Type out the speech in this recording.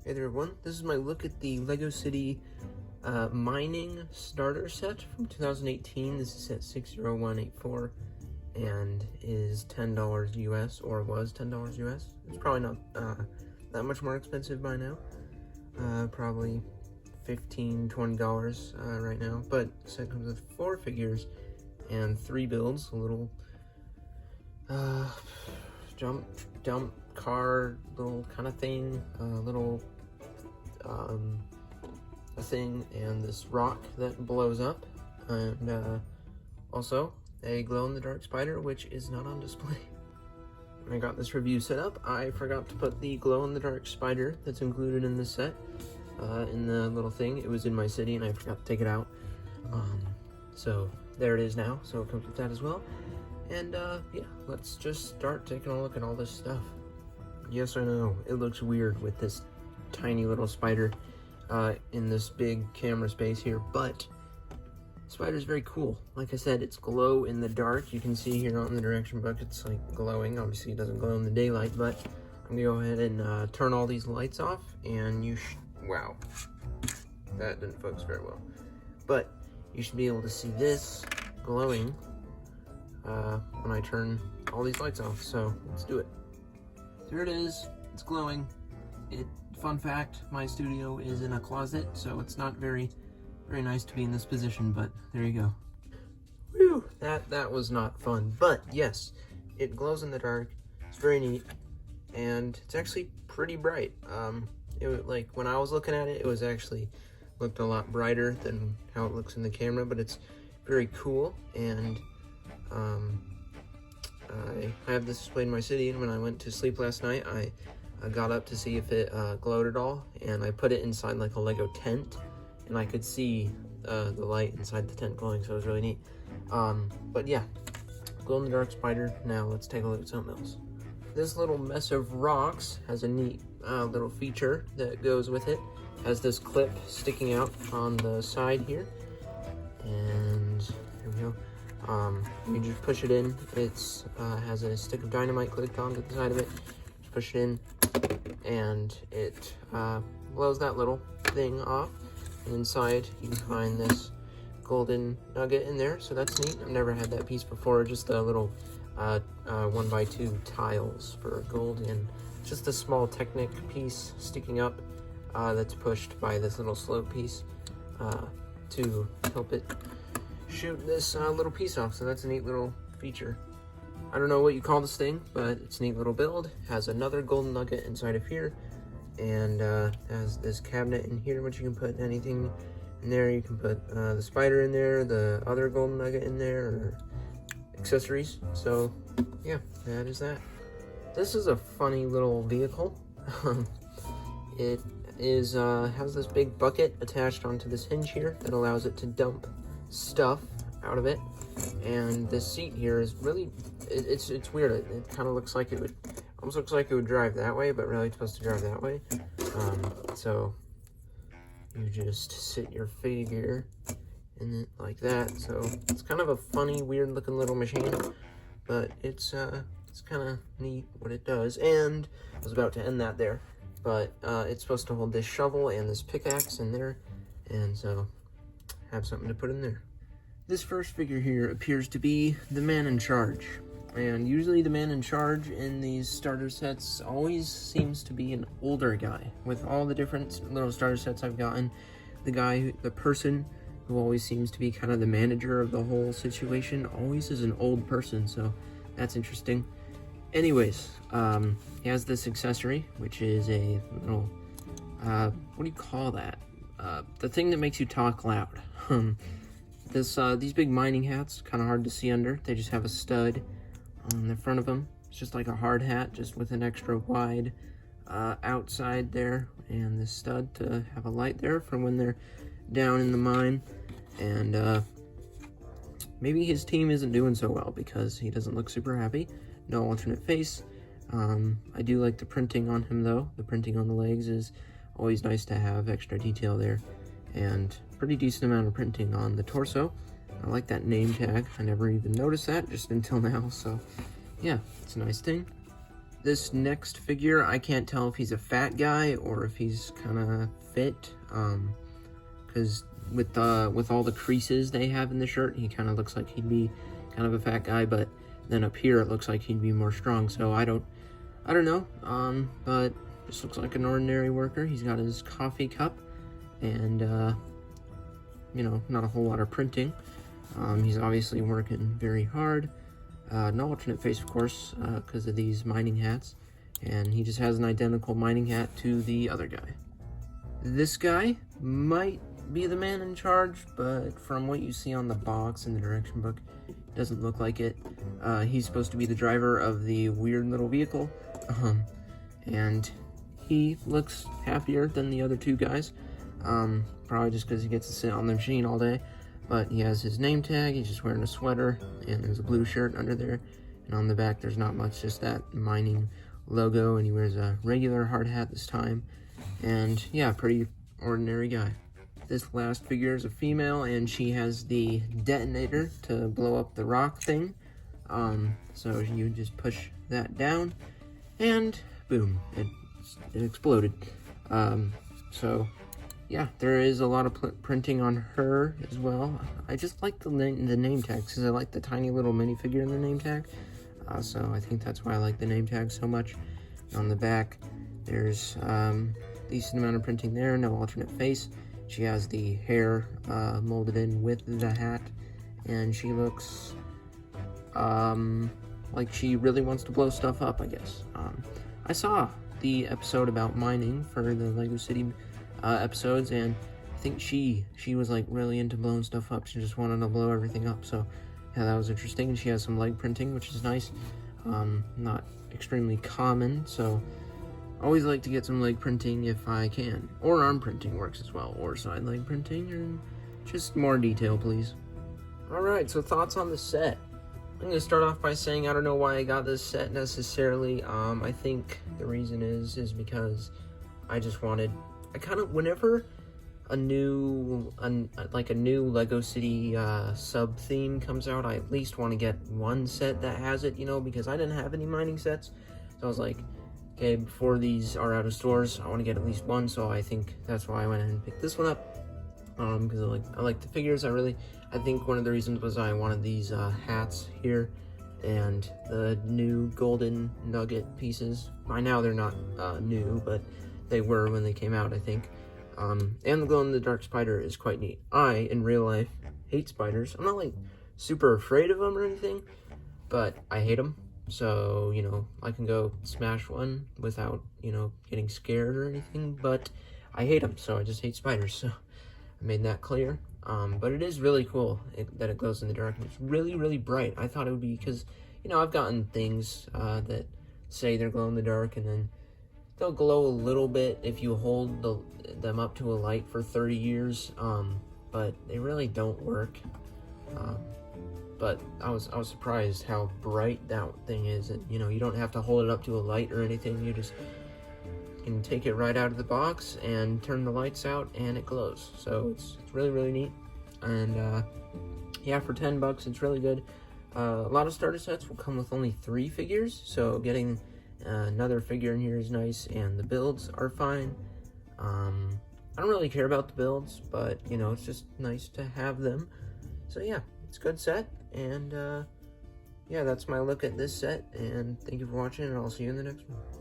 Hey there everyone, this is my look at the LEGO City mining starter set from 2018. This is set 60184 and is $10 US, or was $10 US. It's probably not that much more expensive by now. Probably $15, $20 right now, but the set comes with 4 figures and 3 builds. A little dump car little kind of thing, a thing, and this rock that blows up, and also a glow-in-the-dark spider, which is not on display. When I got this review set up, I forgot to put the glow-in-the-dark spider that's included in this set in the little thing. It was in my city and I forgot to take it out, so there it is now, so it comes with that as well. And yeah, let's just start taking a look at all this stuff. Yes, I know, it looks weird with this tiny little spider in this big camera space here, but the spider's very cool. Like I said, it's glow in the dark. You can see here on the direction book, it's like glowing. Obviously it doesn't glow in the daylight, but I'm gonna go ahead and turn all these lights off, and wow, that didn't focus very well. But you should be able to see this glowing when I turn all these lights off, so let's do it. There it is, it's glowing. Fun fact, my studio is in a closet, so it's not very nice to be in this position, but there you go. Whew, that was not fun, but yes, it glows in the dark. It's very neat, and it's actually pretty bright. Like when I was looking at it, it was actually looked a lot brighter than how it looks in the camera, but it's very cool. And I have this displayed in my city, and when I went to sleep last night, I got up to see if it glowed at all, and I put it inside like a Lego tent, and I could see the light inside the tent glowing, so it was really neat. But yeah, glow-in-the-dark spider. Now let's take a look at something else. This little mess of rocks has a neat little feature that goes with it. It has this clip sticking out on the side here, and here we go. You just push it in. It's has a stick of dynamite clicked onto the side of it. Just push it in, and it blows that little thing off. And inside, you can find this golden nugget in there, so that's neat. I've never had that piece before. Just a little 1x2 tiles for gold, and just a small Technic piece sticking up that's pushed by this little slope piece to help it shoot this little piece off. So that's a neat little feature. I don't know what you call this thing, but it's a neat little build. Has another golden nugget inside of here, and has this cabinet in here, which you can put anything in there. You can put the spider in there, the other golden nugget in there, or accessories. So yeah, that is that. This is a funny little vehicle. It is has this big bucket attached onto this hinge here that allows it to dump stuff out of it, and this seat here is really it's weird. It kind of looks like it would almost looks like it would drive that way, but really it's supposed to drive that way. So you just sit your figure in it like that. So it's kind of a funny, weird looking little machine, but it's kind of neat what it does. And I was about to end that there, but it's supposed to hold this shovel and this pickaxe in there, and so have something to put in there. This first figure here appears to be the man in charge, and usually the man in charge in these starter sets always seems to be an older guy. With all the different little starter sets I've gotten, the person who always seems to be kind of the manager of the whole situation always is an old person, so that's interesting. Anyways, he has this accessory, which is a little, what do you call that? The thing that makes you talk loud. These big mining hats, kind of hard to see under. They just have a stud on the front of them. It's just like a hard hat, just with an extra wide outside there, and this stud to have a light there for when they're down in the mine. And maybe his team isn't doing so well because he doesn't look super happy. No alternate face. I do like the printing on him though. The printing on the legs is always nice to have extra detail there, and pretty decent amount of printing on the torso. I like that name tag. I never even noticed that just until now, so yeah, it's a nice thing. This next figure, I can't tell if he's a fat guy or if he's kind of fit, because with all the creases they have in the shirt, he kind of looks like he'd be kind of a fat guy, but then up here it looks like he'd be more strong. So I don't know, but this looks like an ordinary worker. He's got his coffee cup, and you know, not a whole lot of printing. He's obviously working very hard. No alternate face, of course, because of these mining hats, and he just has an identical mining hat to the other guy. This guy might be the man in charge, but from what you see on the box in the direction book, it doesn't look like it. He's supposed to be the driver of the weird little vehicle, and he looks happier than the other two guys, probably just because he gets to sit on the machine all day. But he has his name tag, he's just wearing a sweater, and there's a blue shirt under there. And on the back, there's not much, just that mining logo, and he wears a regular hard hat this time. And yeah, pretty ordinary guy. This last figure is a female, and she has the detonator to blow up the rock thing. So you just push that down, and boom, it exploded. So yeah, there is a lot of printing on her as well. I just like the name tags, because I like the tiny little minifigure in the name tag. So I think that's why I like the name tag so much. On the back, there's decent amount of printing there, no alternate face. She has the hair molded in with the hat, and she looks like she really wants to blow stuff up, I guess. I saw the episode about mining for the LEGO City episodes, and I think she was like really into blowing stuff up. She just wanted to blow everything up. So yeah, that was interesting. And she has some leg printing, which is nice. Not extremely common, so always like to get some leg printing if I can. Or arm printing works as well, or side leg printing, or just more detail, please. Alright, so thoughts on the set. I'm going to start off by saying I don't know why I got this set necessarily. I think the reason is because I just wanted, whenever a new LEGO City sub theme comes out, I at least want to get one set that has it, you know, because I didn't have any mining sets. So I was like, okay, before these are out of stores, I want to get at least one. So I think that's why I went ahead and picked this one up, because I like the figures. I think one of the reasons was I wanted these hats here and the new golden nugget pieces. By now they're not new, but they were when they came out, I think. And the glow-in-the-dark spider is quite neat. I, in real life, hate spiders. I'm not, like, super afraid of them or anything, but I hate them. So, you know, I can go smash one without, you know, getting scared or anything, but I hate them, so I just hate spiders. So I made that clear. But it is really cool that it glows in the dark, and it's really, really bright. I thought it would be, because, you know, I've gotten things that say they're glow in the dark, and then they'll glow a little bit if you hold them up to a light for 30 years, but they really don't work. But I was surprised how bright that thing is. And, you know, you don't have to hold it up to a light or anything. You just can take it right out of the box and turn the lights out, and it glows. So it's really, really neat. And yeah, for $10, it's really good. A lot of starter sets will come with only 3 figures, so getting another figure in here is nice, and the builds are fine. I don't really care about the builds, but, you know, it's just nice to have them. So yeah, it's a good set, and yeah, that's my look at this set, and thank you for watching, and I'll see you in the next one.